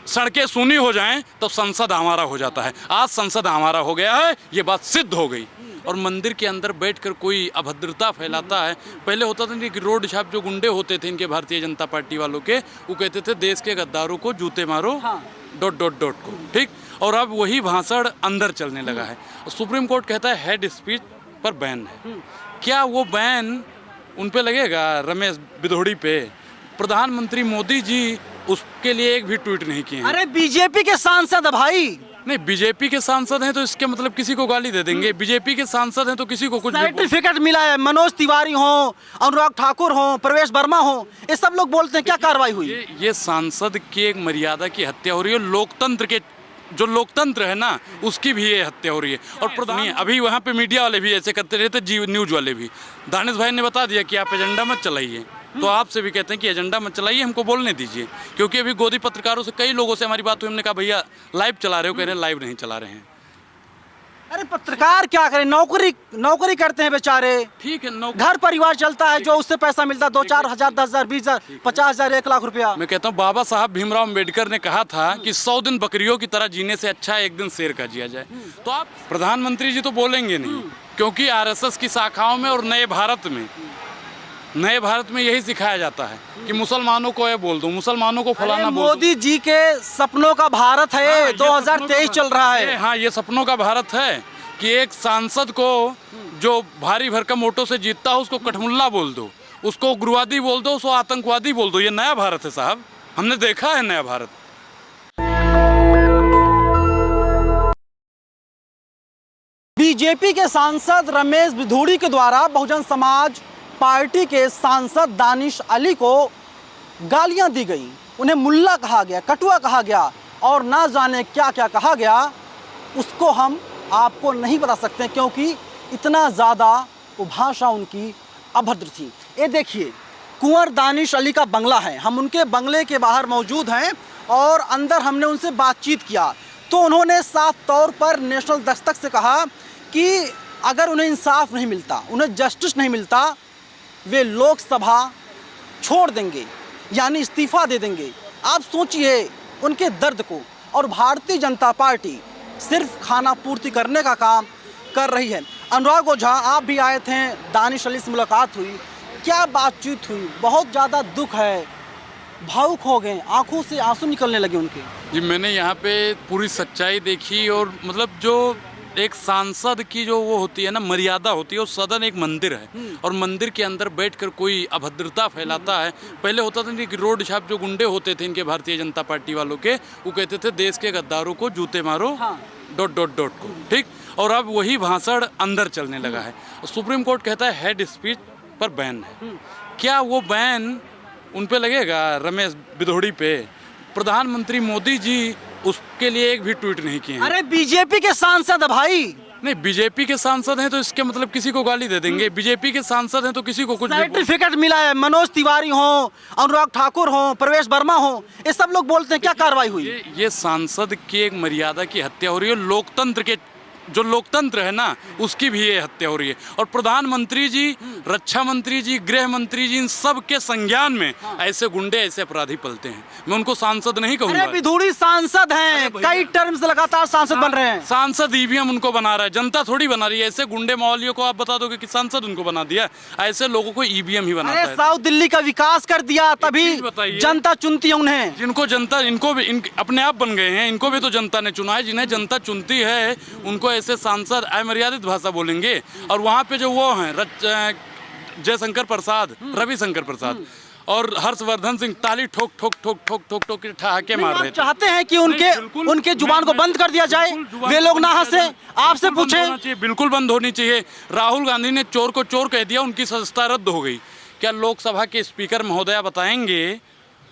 सड़कें सूनी हो जाएं तो संसद हमारा हो जाता है। आज संसद हमारा हो गया है, ये बात सिद्ध हो गई। और मंदिर के अंदर बैठकर कोई अभद्रता फैलाता है। पहले होता था कि रोड छाप जो गुंडे होते थे इनके भारतीय जनता पार्टी वालों के, वो कहते थे देश के गद्दारों को जूते मारो, डॉट डॉट डॉट को, ठीक। और अब वही भाषण अंदर चलने लगा है। सुप्रीम कोर्ट कहता है हेड स्पीच पर बैन है। क्या वो बैन उन पे लगेगा, रमेश बिधोड़ी पे? प्रधानमंत्री मोदी जी उसके लिए एक भी ट्वीट नहीं किए हैं। अरे बीजेपी के सांसद है भाई। नहीं, बीजेपी के सांसद हैं तो इसके मतलब किसी को गाली दे देंगे। बीजेपी के सांसद हैं तो किसी को कुछ सर्टिफिकेट मिला है। मनोज तिवारी हो, अनुराग ठाकुर हो, प्रवेश वर्मा हो, ये सब लोग बोलते हैं क्या कार्रवाई हुई? ये सांसद की एक मर्यादा की हत्या हो रही है। लोकतंत्र के जो लोकतंत्र है ना, उसकी भी ये हत्या हो रही है। और प्रधान अभी वहाँ पे मीडिया वाले भी ऐसे करते रहते, जी न्यूज वाले भी। दानिश भाई ने बता दिया कि आप एजेंडा मत चलाइए, तो आपसे भी कहते हैं कि एजेंडा मत चलाइए, हमको बोलने दीजिए। क्योंकि अभी गोदी पत्रकारों से कई लोगों से हमारी बात हुई, हमने कहा भैया लाइव चला रहे हो, कह रहे हैं लाइव नहीं चला रहे हैं। अरे पत्रकार क्या करें, नौकरी करते हैं बेचारे। ठीक है, घर परिवार चलता है, जो उससे पैसा मिलता है 2-4 हजार, 10 हजार, 20 हजार, 50 हजार, 1 लाख रुपया। मैं कहता हूँ बाबा साहब भीमराव अम्बेडकर ने कहा था कि 100 दिन बकरियों की तरह जीने से अच्छा एक दिन शेर का जिया जाए। तो आप प्रधानमंत्री जी तो बोलेंगे नहीं, क्योंकि आरएसएस की शाखाओं में और नए भारत में यही सिखाया जाता है कि मुसलमानों को ये बोल दो, मुसलमानों को फलाना बोल दो। मोदी जी के सपनों का भारत है, 2023 चल रहा है। हाँ, ये सपनों का भारत है कि एक सांसद को जो भारी भरकम वोटों से जीतता हो उसको कठमुल्ला बोल दो, उसको उग्रवादी बोल दो, उसको आतंकवादी बोल दो। ये नया भारत है साहब, हमने देखा है नया भारत। बीजेपी के सांसद रमेश बिधूड़ी के द्वारा बहुजन समाज पार्टी के सांसद दानिश अली को गालियां दी गई, उन्हें मुल्ला कहा गया, कटुआ कहा गया और ना जाने क्या क्या कहा गया। उसको हम आपको नहीं बता सकते क्योंकि इतना ज़्यादा वो भाषा उनकी अभद्र थी। ये देखिए, कुंवर दानिश अली का बंगला है, हम उनके बंगले के बाहर मौजूद हैं और अंदर हमने उनसे बातचीत किया तो उन्होंने साफ तौर पर नेशनल दस्तक से कहा कि अगर उन्हें इंसाफ नहीं मिलता, उन्हें जस्टिस नहीं मिलता, वे लोकसभा छोड़ देंगे, यानी इस्तीफा दे देंगे। आप सोचिए उनके दर्द को। और भारतीय जनता पार्टी सिर्फ खाना पूर्ति करने का काम कर रही है। अनुराग ओझा, आप भी आए थे, दानिश अली से मुलाकात हुई, क्या बातचीत हुई? बहुत ज़्यादा दुख है, भावुक हो गए, आंखों से आंसू निकलने लगे उनके। जी, मैंने यहाँ पे पूरी सच्चाई देखी और मतलब जो एक सांसद की जो वो होती है ना, मर्यादा होती है। वो सदन एक मंदिर है और मंदिर के अंदर बैठकर कोई अभद्रता फैलाता है। पहले होता था कि रोड छाप जो गुंडे होते थे इनके भारतीय जनता पार्टी वालों के, वो कहते थे देश के गद्दारों को जूते मारो, डॉट डॉट डॉट को, ठीक। और अब वही भाषण अंदर चलने लगा है। सुप्रीम कोर्ट कहता है हेड स्पीच पर बैन है। क्या वो बैन उन पे लगेगा, रमेश बिधोड़ी पे? प्रधानमंत्री मोदी जी उसके लिए एक भी ट्वीट नहीं किए हैं। अरे बीजेपी के सांसद है भाई। नहीं, बीजेपी के सांसद हैं तो इसके मतलब किसी को गाली दे देंगे। बीजेपी के सांसद हैं तो किसी को कुछ सर्टिफिकेट मिला है। मनोज तिवारी हो, अनुराग ठाकुर हो, प्रवेश वर्मा हो, ये सब लोग बोलते हैं क्या कार्रवाई हुई? ये सांसद की एक मर्यादा की हत्या हो रही है। लोकतंत्र के जो लोकतंत्र है ना, उसकी भी ये हत्या हो रही है। और प्रधानमंत्री जी, रक्षा मंत्री जी, गृह मंत्री जी, इन सब के संज्ञान में ऐसे गुंडे, ऐसे अपराधी पलते हैं। मैं उनको सांसद नहीं कहूंगा। अरे बिधूड़ी सांसद हैं, कई टर्म से लगातार सांसद बन रहे हैं। सांसद ईवीएम उनको बना रहा है, जनता थोड़ी बना रही है। ऐसे गुंडे माहौलियों को आप बता दोगे कि सांसद उनको बना दिया? ऐसे लोगों को ईवीएम ही बनाता है। साउथ दिल्ली का विकास कर दिया, तभी जनता चुनती है उन्हें। जिनको जनता, इनको भी अपने आप बन गए हैं, इनको भी तो जनता ने चुना है। जिन्हें जनता चुनती है उनको ऐसे सांसद अमर्यादित भाषा बोलेंगे। और वहाँ पे जो वो हैं जयशंकर प्रसाद, रविशंकर प्रसाद और हर्षवर्धन सिंह ताली ठोक ठोक ठोक ठोक ठोक ठोक के ठहाके मार रहे थे। चाहते हैं कि उनके जुबान को बंद कर दिया जाए, वे लोग ना हंसे। आपसे पूछें, बिल्कुल बंद होनी चाहिए। राहुल गांधी ने चोर को चोर कह दिया, उनकी सदस्यता रद्द हो गई। क्या लोकसभा के स्पीकर महोदया बताएंगे?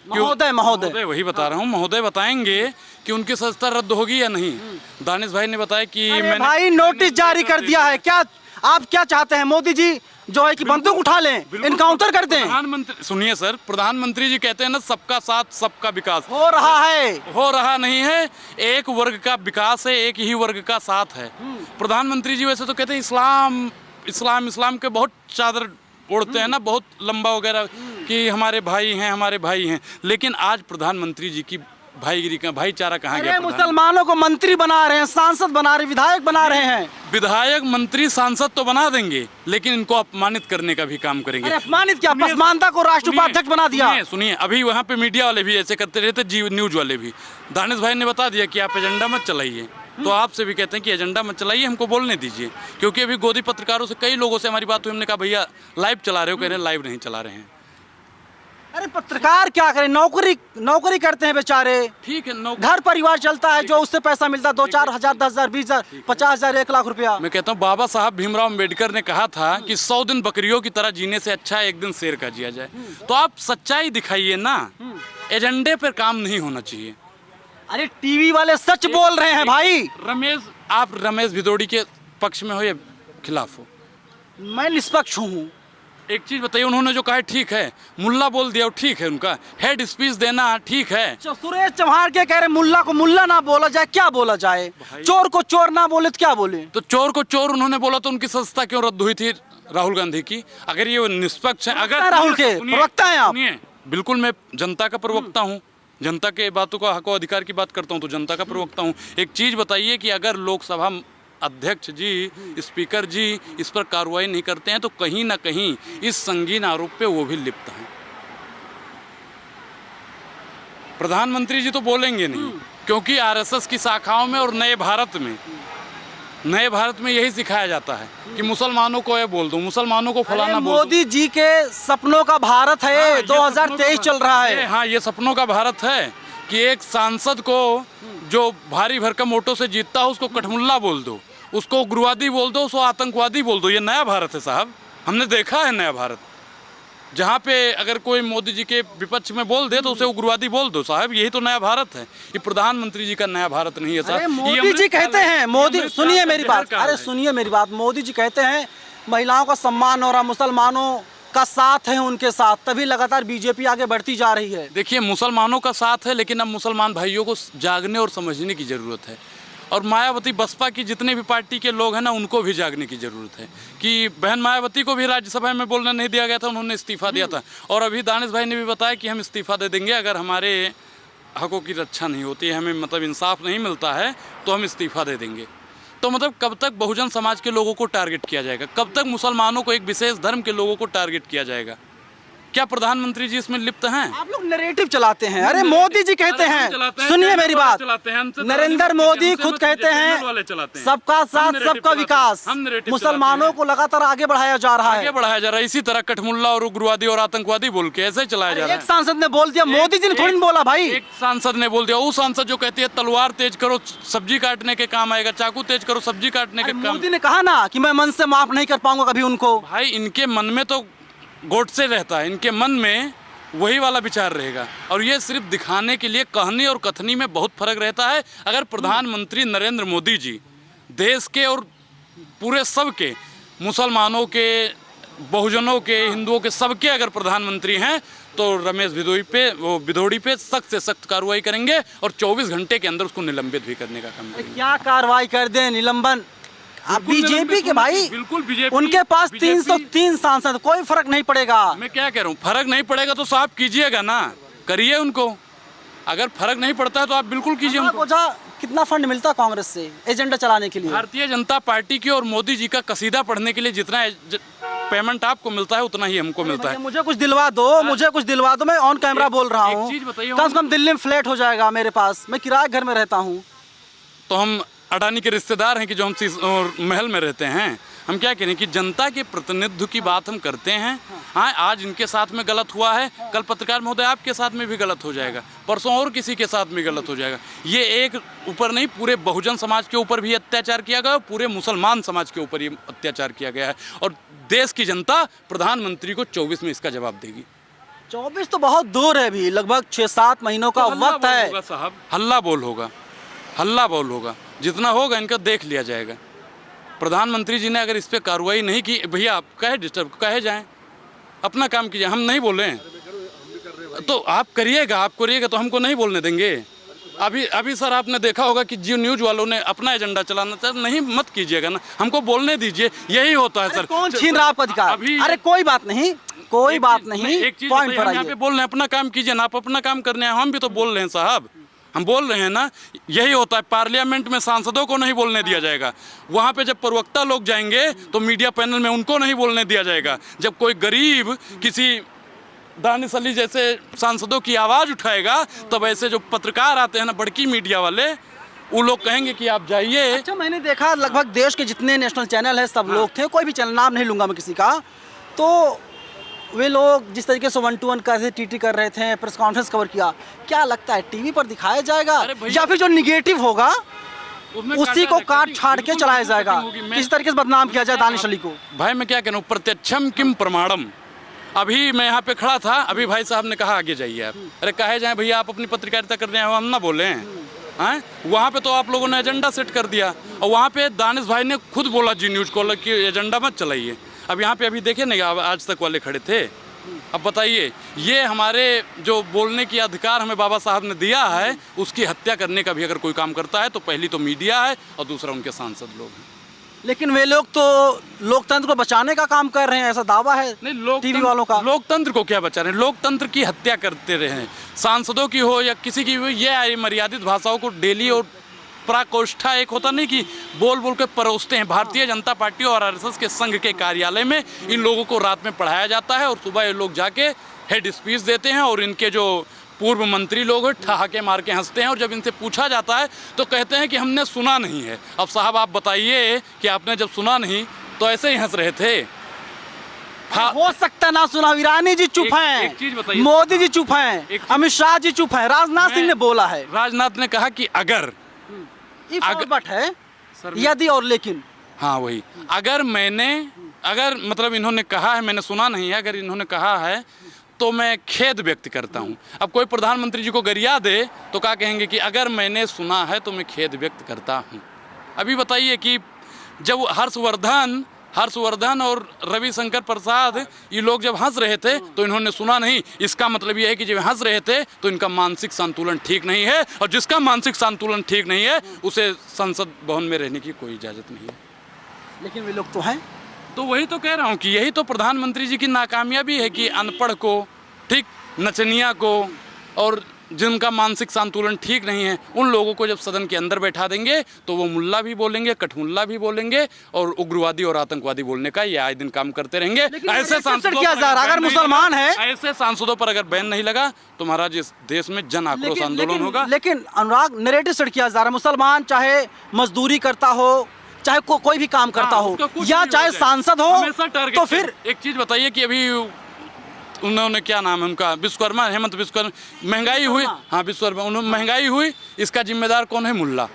महोदय वही बता रहा हूँ, महोदय बताएंगे कि उनकी सदस्यता रद्द होगी या नहीं? दानिश भाई ने बताया कि मैंने भाई नोटिस जारी कर दिया है। क्या आप क्या चाहते हैं? मोदी जी जो है कि बंदूक उठा लें, इनकाउंटर कर दें? प्रधानमंत्री, सुनिए सर, प्रधानमंत्री जी कहते हैं ना सबका साथ सबका विकास। हो रहा है, हो रहा नहीं है। एक वर्ग का विकास है, एक ही वर्ग का साथ है। प्रधानमंत्री जी वैसे तो कहते हैं इस्लाम इस्लाम इस्लाम के बहुत चादर ओढ़ते हैं ना, बहुत लंबा वगैरह कि हमारे भाई हैं, हमारे भाई हैं। लेकिन आज प्रधानमंत्री जी की भाईगिरी का भाईचारा कहाँ अरे गया? मुसलमानों को मंत्री बना रहे हैं, सांसद बना रहे, विधायक बना रहे हैं। विधायक मंत्री सांसद तो बना देंगे, लेकिन इनको अपमानित करने का भी काम करेंगे। अरे अपमानित क्या, पसमानदा को राष्ट्र उपाध्यक्ष बना दिया। सुनिए, अभी वहाँ पे मीडिया वाले भी ऐसे करते रहते, जी न्यूज वाले भी। दानिश भाई ने बता दिया कि आप एजेंडा मत चलाइए, तो आपसे भी कहते हैं कि एजेंडा मत चलाइए, हमको बोलने दीजिए। क्योंकि अभी गोदी पत्रकारों से कई लोगों से हमारी बात हुई, हमने कहा भैया लाइव चला रहे हो, कह रहे हैं लाइव नहीं चला रहे हैं। अरे पत्रकार क्या करें, नौकरी करते हैं बेचारे, ठीक है, घर परिवार चलता है, जो उससे पैसा मिलता है 2-4 हजार, 10 हजार, 20 हजार, 50 हजार, 1 लाख रुपया। मैं कहता हूँ बाबा साहब भीमराव अम्बेडकर ने कहा था कि 100 दिन बकरियों की तरह जीने से अच्छा है एक दिन शेर का जिया जाए। तो आप सच्चाई दिखाइए ना, एजेंडे पर काम नहीं होना चाहिए। अरे टीवी वाले सच बोल रहे हैं भाई। आप रमेश भिदोड़ी के पक्ष में हो या खिलाफ हो? मैं निष्पक्ष हूँ। एक चीज बताइए, उन्होंने जो कहा है ठीक है, मुल्ला बोल दिया ठीक है, उनका हेड स्पीच देना ठीक है। सुरेश चौहान के कह रहे मुल्ला को मुल्ला ना बोला जाए, क्या बोला जाए? चोर को चोर ना बोले तो क्या बोले? तो चोर को चोर उन्होंने बोला तो उनकी सदस्यता क्यों रद्द हुई थी राहुल गांधी की? अगर ये निष्पक्ष है, अगर राहुल के प्रवक्ता हैं आप? बिल्कुल, मैं जनता का प्रवक्ता हूँ, जनता के बातों का हक अधिकार की बात करता हूँ, तो जनता का प्रवक्ता हूँ। एक चीज बताइए कि अगर लोकसभा अध्यक्ष जी, स्पीकर जी इस पर कार्रवाई नहीं करते हैं तो कहीं ना कहीं इस संगीन आरोप पे वो भी लिप्त हैं। प्रधानमंत्री जी तो बोलेंगे नहीं, क्योंकि आरएसएस की शाखाओं में और नए भारत में यही सिखाया जाता है कि मुसलमानों को ये बोल दो, मुसलमानों को फलाना बोल दो। मोदी जी के सपनों का भारत है। हाँ, 2023 चल रहा है। हाँ, ये सपनों का भारत है कि एक सांसद को जो भारी भरकम वोटों से जीतता हो उसको कठमुल्ला बोल दो, उसको उग्रवादी बोल दो, उसको आतंकवादी बोल दो। ये नया भारत है साहब, हमने देखा है नया भारत, जहाँ पे अगर कोई मोदी जी के विपक्ष में बोल दे तो उसे उग्रवादी बोल दो। साहब यही तो नया भारत है, ये प्रधानमंत्री जी का नया भारत नहीं है साहब। मोदी जी कहते हैं, मोदी सुनिए मेरी बात, अरे सुनिए मेरी बात, मोदी जी कहते हैं महिलाओं का सम्मान हो रहा, मुसलमानों का साथ है उनके साथ, तभी लगातार बीजेपी आगे बढ़ती जा रही है। देखिए, मुसलमानों का साथ है, लेकिन अब मुसलमान भाइयों को जागने और समझने की ज़रूरत है। और मायावती, बसपा की जितने भी पार्टी के लोग हैं ना, उनको भी जागने की ज़रूरत है कि बहन मायावती को भी राज्यसभा में बोलने नहीं दिया गया था, उन्होंने इस्तीफा दिया था। और अभी दानिश भाई ने भी बताया कि हम इस्तीफा दे देंगे अगर हमारे हकों की रक्षा नहीं होती है, हमें मतलब इंसाफ नहीं मिलता है तो हम इस्तीफा दे देंगे। तो मतलब कब तक बहुजन समाज के लोगों को टारगेट किया जाएगा? कब तक मुसलमानों को, एक विशेष धर्म के लोगों को टारगेट किया जाएगा? क्या प्रधानमंत्री जी इसमें लिप्त हैं? आप लोग नैरेटिव चलाते हैं। अरे मोदी जी कहते हैं, सुनिए मेरी बात, नरेंद्र मोदी खुद कहते हैं सबका साथ सबका विकास, मुसलमानों को लगातार आगे बढ़ाया जा रहा है। इसी तरह कठमुल्ला और उग्रवादी और आतंकवादी बोल के ऐसे चलाया जा रहा है। एक सांसद ने बोल दिया, मोदी जी ने थोड़ी बोला भाई। एक सांसद ने बोल दिया, वो सांसद जो कहती है तलवार तेज करो सब्जी काटने के काम आएगा, चाकू तेज करो सब्जी काटने के काम। मोदी ने कहा ना कि मैं मन से माफ नहीं कर पाऊंगा कभी उनको। भाई इनके मन में तो गोडसे रहता है, इनके मन में वही वाला विचार रहेगा, और ये सिर्फ दिखाने के लिए कहनी और कथनी में बहुत फर्क रहता है। अगर प्रधानमंत्री नरेंद्र मोदी जी देश के और पूरे सबके, मुसलमानों के, बहुजनों के, हिंदुओं के, सबके अगर प्रधानमंत्री हैं तो रमेश भिदोड़ी पे सख्त से सख्त कार्रवाई करेंगे और 24 घंटे के अंदर उसको निलंबित भी करने का काम करेंगे। क्या कार्रवाई कर दें, निलंबन? बीजेपी के भाई, बिल्कुल बीजेपी, उनके पास 303 सांसद, कोई फर्क नहीं पड़ेगा। मैं क्या कह रहा हूँ, फर्क नहीं पड़ेगा तो साहब कीजिएगा ना, करिए उनको। अगर फर्क नहीं पड़ता है तो आप बिल्कुल कीजिए उनको। कितना फंड मिलता है कांग्रेस से एजेंडा चलाने के लिए? भारतीय जनता पार्टी की और मोदी जी का कसीदा पढ़ने के लिए जितना पेमेंट आपको मिलता है उतना ही हमको मिलता है। मुझे कुछ दिलवा दो, मुझे कुछ दिलवा दो, मैं ऑन कैमरा बोल रहा हूँ। कम से कम दिल्ली में फ्लैट हो जाएगा मेरे पास, मैं किराए घर में रहता हूँ। तो हम अडानी के रिश्तेदार हैं कि जो हम महल में रहते हैं? हम क्या कहें कि जनता के प्रतिनिधित्व की बात हम करते हैं। हाँ, आज इनके साथ में गलत हुआ है, कल पत्रकार महोदय आपके साथ में भी गलत हो जाएगा, परसों और किसी के साथ में गलत हो जाएगा। ये एक ऊपर नहीं, पूरे बहुजन समाज के ऊपर भी अत्याचार किया गया, पूरे मुसलमान समाज के ऊपर ये अत्याचार किया गया है। और देश की जनता प्रधानमंत्री को 24 में इसका जवाब देगी। 24 तो बहुत दूर है, भी लगभग 6-7 महीनों का वक्त है साहब। हल्ला बोल होगा, हल्ला बोल होगा, जितना होगा इनका देख लिया जाएगा। प्रधानमंत्री जी ने अगर इस पर कार्रवाई नहीं की, भैया आप कहे डिस्टर्ब कहे जाएं, अपना काम कीजिए, हम नहीं बोले तो आप करिएगा, आप करिएगा तो हमको नहीं बोलने देंगे। अभी सर आपने देखा होगा कि जियो न्यूज वालों ने अपना एजेंडा चलाना चाहे, नहीं मत कीजिएगा ना, हमको बोलने दीजिए, यही होता है सर। कौन छीन रहा आपका अधिकार? अरे कोई बात नहीं, एक चीज यहाँ पे बोल रहे हैं, अपना काम कीजिए ना, आप अपना काम करने हैं, हम भी तो बोल रहे हैं साहब, हम बोल रहे हैं ना, यही होता है। पार्लियामेंट में सांसदों को नहीं बोलने दिया जाएगा, वहाँ पे जब प्रवक्ता लोग जाएंगे तो मीडिया पैनल में उनको नहीं बोलने दिया जाएगा। जब कोई गरीब किसी दानिश अली जैसे सांसदों की आवाज़ उठाएगा तब ऐसे जो पत्रकार आते हैं ना, बड़की मीडिया वाले, वो लोग कहेंगे कि आप जाइए। अच्छा, मैंने देखा लगभग देश के जितने नेशनल चैनल है सब लोग थे, कोई भी चैनल, नाम नहीं लूँगा मैं किसी का, तो वे लोग जिस तरीके से 1 to 1 कैसे टीटी कर रहे थे, प्रेस कॉन्फ्रेंस कवर किया, क्या लगता है टीवी पर दिखाया जाएगा या फिर जो निगेटिव होगा उसी को काट छाड़ के चलाया जाएगा? किस तरीके से बदनाम किया जाए दानिश अली को? भाई मैं क्या कहूँ, प्रत्यक्षम किम प्रमाणम। अभी मैं यहाँ पे खड़ा था, अभी भाई साहब ने कहा आगे जाइए आप। अरे कहे जाए भैया, आप अपनी पत्रकारिता कर रहे हैं, हम ना बोले हैं। वहाँ पे तो आप लोगों ने एजेंडा सेट कर दिया, और वहाँ पे दानिश भाई ने खुद बोला जी न्यूज़ कॉलर कि एजेंडा मत चलाइए। अब यहाँ पे अभी देखे नहीं, आज तक वाले खड़े थे। अब बताइए, ये हमारे जो बोलने की अधिकार हमें बाबा साहब ने दिया है, उसकी हत्या करने का भी अगर कोई काम करता है तो पहली तो मीडिया है और दूसरा उनके सांसद लोग हैं। लेकिन वे लोग तो लोकतंत्र को बचाने का काम कर रहे हैं, ऐसा दावा है नहीं टीवी वालों का। लोकतंत्र को क्या बचा रहे हैं? लोकतंत्र की हत्या करते रहे हैं, सांसदों की हो या किसी की हो। ये मर्यादित भाषाओं को डेली और प्राकोष्ठा एक होता नहीं कि बोल बोल के परोसते हैं। भारतीय जनता पार्टी और आरएसएस के संघ के कार्यालय में इन लोगों को रात में पढ़ाया जाता है और सुबह ये लोग जाके हेड स्पीच देते हैं, और इनके जो पूर्व मंत्री लोग ठहाके मार के हंसते हैं, और जब इनसे पूछा जाता है तो कहते हैं कि हमने सुना नहीं है। अब साहब आप बताइए कि आपने जब सुना नहीं तो ऐसे ही हंस रहे थे? हो सकता ना सुना, ईरानी जी चुप हैं, एक चीज बताइए, मोदी जी चुप हैं, अमित शाह जी चुप हैं, राजनाथ सिंह ने बोला है। राजनाथ ने कहा कि अगर बट है यदि और लेकिन, हाँ वही, अगर मतलब इन्होंने कहा है, मैंने सुना नहीं है, अगर इन्होंने कहा है तो मैं खेद व्यक्त करता हूँ। अब कोई प्रधानमंत्री जी को गरिया दे तो क्या कहेंगे कि अगर मैंने सुना है तो मैं खेद व्यक्त करता हूँ। अभी बताइए कि जब हर्षवर्धन और रविशंकर प्रसाद ये लोग जब हंस रहे थे तो इन्होंने सुना नहीं, इसका मतलब ये है कि जब हंस रहे थे तो इनका मानसिक संतुलन ठीक नहीं है, और जिसका मानसिक संतुलन ठीक नहीं है उसे संसद भवन में रहने की कोई इजाज़त नहीं है। लेकिन वे लोग तो हैं। तो वही तो कह रहा हूँ कि यही तो प्रधानमंत्री जी की नाकामयाबी है कि अनपढ़ को, ठीक, नचनिया को और जिनका मानसिक संतुलन ठीक नहीं है उन लोगों को जब सदन के अंदर बैठा देंगे तो वो मुल्ला भी बोलेंगे, कठमुल्ला भी बोलेंगे, और उग्रवादी और आतंकवादी बोलने का ये आए दिन काम करते रहेंगे। ऐसे सांसदों अगर मुसलमान है, ऐसे सांसदों पर अगर बैन नहीं लगा तो महाराज इस देश में जन आक्रोश आंदोलन होगा। लेकिन अनुराग, नैरेटिव सेट किया जा रहा है, मुसलमान चाहे मजदूरी करता हो, चाहे कोई भी काम करता हो, या चाहे सांसद हो, तो फिर एक चीज बताइए कि अभी उन्होंने क्या नाम है उनका, विश्वकर्मा, हेमंत विश्वकर्मा, महंगाई हुई, हाँ विश्वकर्मा, महंगाई हुई, इसका जिम्मेदार कौन है? मुल्ला।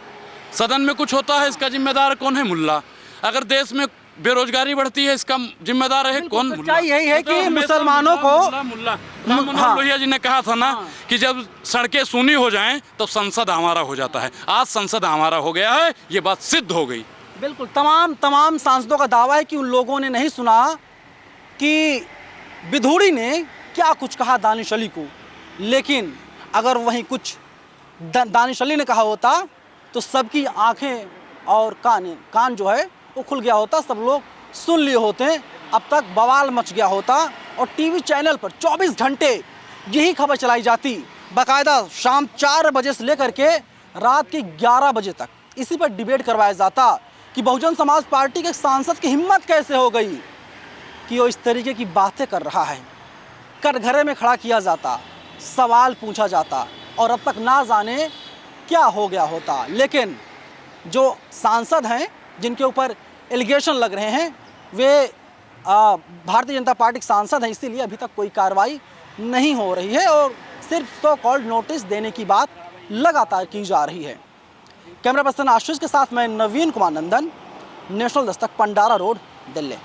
सदन में कुछ होता है, इसका जिम्मेदार कौन है? मुल्ला। अगर देश में बेरोजगारी बढ़ती है, इसका जिम्मेदार है कौन? मुल्ला। यही है कि मुसलमानों को मुल्ला राम मनोहर लोहिया जी ने कहा था ना कि जब सड़कें सूनी हो जाएं तो संसद हमारा हो जाता है। आज संसद हमारा हो गया है, ये बात सिद्ध हो गई। बिल्कुल, तमाम सांसदों का दावा है कि उन लोगों ने नहीं सुना कि विधूड़ी ने क्या कुछ कहा दानिश अली को, लेकिन अगर वहीं कुछ दानिश अली ने कहा होता तो सबकी आंखें और कान जो है वो खुल गया होता, सब लोग सुन लिए होते, अब तक बवाल मच गया होता, और टीवी चैनल पर 24 घंटे यही खबर चलाई जाती, बाकायदा शाम 4 बजे से लेकर के रात के 11 बजे तक इसी पर डिबेट करवाया जाता कि बहुजन समाज पार्टी के सांसद की हिम्मत कैसे हो गई कि वो इस तरीके की बातें कर रहा है। कटघरे में खड़ा किया जाता, सवाल पूछा जाता, और अब तक ना जाने क्या हो गया होता। लेकिन जो सांसद हैं जिनके ऊपर एलिगेशन लग रहे हैं वे भारतीय जनता पार्टी के सांसद हैं, इसीलिए अभी तक कोई कार्रवाई नहीं हो रही है और सिर्फ सो कॉल्ड नोटिस देने की बात लगातार की जा रही है। कैमरा पर्सन आशीष के साथ मैं नवीन कुमार नंदन, national Dastak, Pandara road, Delhi.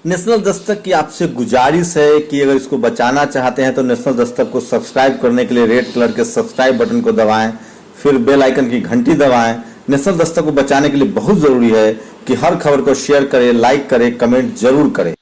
National Dastak की आपसे गुजारिश है कि अगर इसको बचाना चाहते हैं तो नेशनल दस्तक को सब्सक्राइब करने के लिए रेड कलर के सब्सक्राइब बटन को दबाएं, फिर बेल आइकन की घंटी दबाएं। नेशनल दस्तक को बचाने के लिए बहुत जरूरी है कि हर खबर को शेयर करें, लाइक करें, कमेंट जरूर करें।